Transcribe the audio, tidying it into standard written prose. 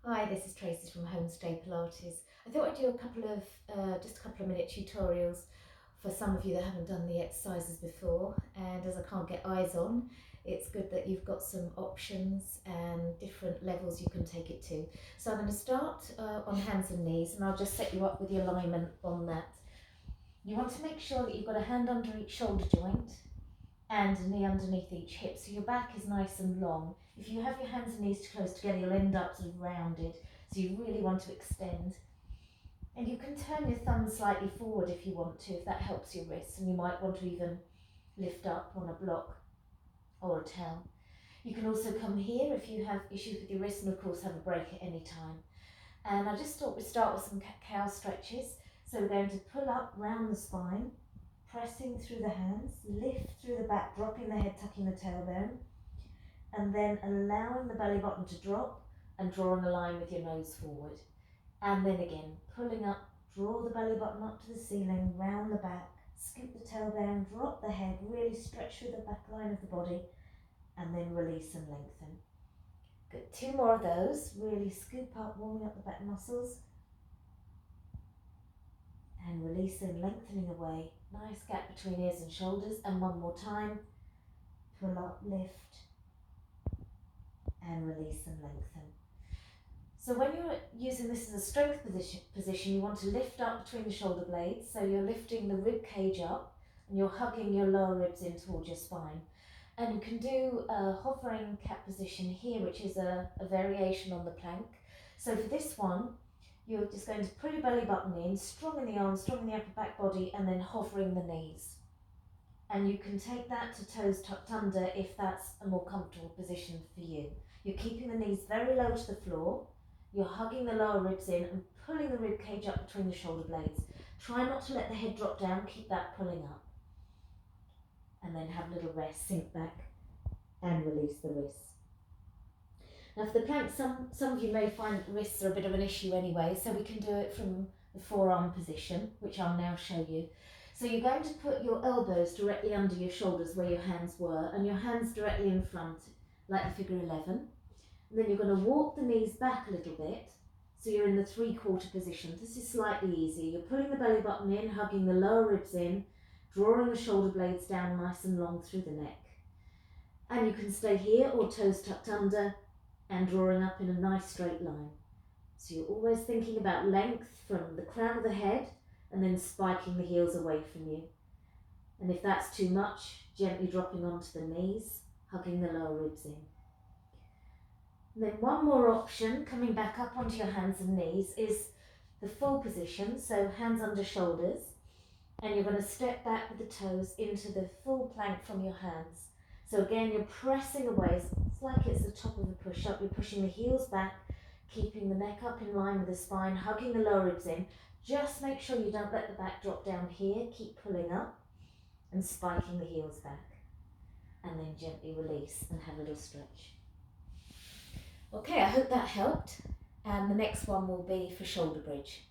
Hi, this is Tracy from Homestay Pilates. I thought I'd do just a couple of minute tutorials for some of you that haven't done the exercises before, and as I can't get eyes on, it's good that you've got some options and different levels you can take it to. So I'm going to start on hands and knees, and I'll just set you up with the alignment on that. You want to make sure that you've got a hand under each shoulder joint and a knee underneath each hip, so your back is nice and long. If you have your hands and knees too close together, you'll end up sort of rounded, so you really want to extend. And you can turn your thumb slightly forward if you want to, if that helps your wrists, and you might want to even lift up on a block or a towel. You can also come here if you have issues with your wrists, and of course have a break at any time. And I just thought we'd start with some cat-cow stretches. So we're going to pull up round the spine, pressing through the hands, lift through the back, dropping the head, tucking the tailbone, and then allowing the belly button to drop and drawing a line with your nose forward. And then again, pulling up, draw the belly button up to the ceiling, round the back, scoop the tailbone, drop the head, really stretch through the back line of the body, and then release and lengthen. Good, 2 more of those, really scoop up, warming up the back muscles, and releasing, lengthening away. Nice gap between ears and shoulders. And one more time. Pull up, lift, and release and lengthen. So when you're using this as a strength position, you want to lift up between the shoulder blades. So you're lifting the rib cage up and you're hugging your lower ribs in towards your spine. And you can do a hovering cat position here, which is a variation on the plank. So for this one, you're just going to pull your belly button in, strong in the arms, strong in the upper back body, and then hovering the knees. And you can take that to toes tucked under if that's a more comfortable position for you. You're keeping the knees very low to the floor. You're hugging the lower ribs in and pulling the rib cage up between the shoulder blades. Try not to let the head drop down, keep that pulling up. And then have a little rest, sink back and release the wrists. Now for the plank, some of you may find that the wrists are a bit of an issue anyway, so we can do it from the forearm position, which I'll now show you. So you're going to put your elbows directly under your shoulders where your hands were, and your hands directly in front, like the figure 11. And then you're going to walk the knees back a little bit, so you're in the 3/4 position. This is slightly easier. You're putting the belly button in, hugging the lower ribs in, drawing the shoulder blades down nice and long through the neck. And you can stay here or toes tucked under, and drawing up in a nice straight line. So you're always thinking about length from the crown of the head and then spiking the heels away from you. And if that's too much, gently dropping onto the knees, hugging the lower ribs in. And then one more option, coming back up onto your hands and knees, is the full position, so hands under shoulders, and you're going to step back with the toes into the full plank from your hands. So again, you're pressing away, it's like it's the top of a push-up, you're pushing the heels back, keeping the neck up in line with the spine, hugging the lower ribs in. Just make sure you don't let the back drop down here, keep pulling up and spiking the heels back. And then gently release and have a little stretch. Okay, I hope that helped. And the next one will be for shoulder bridge.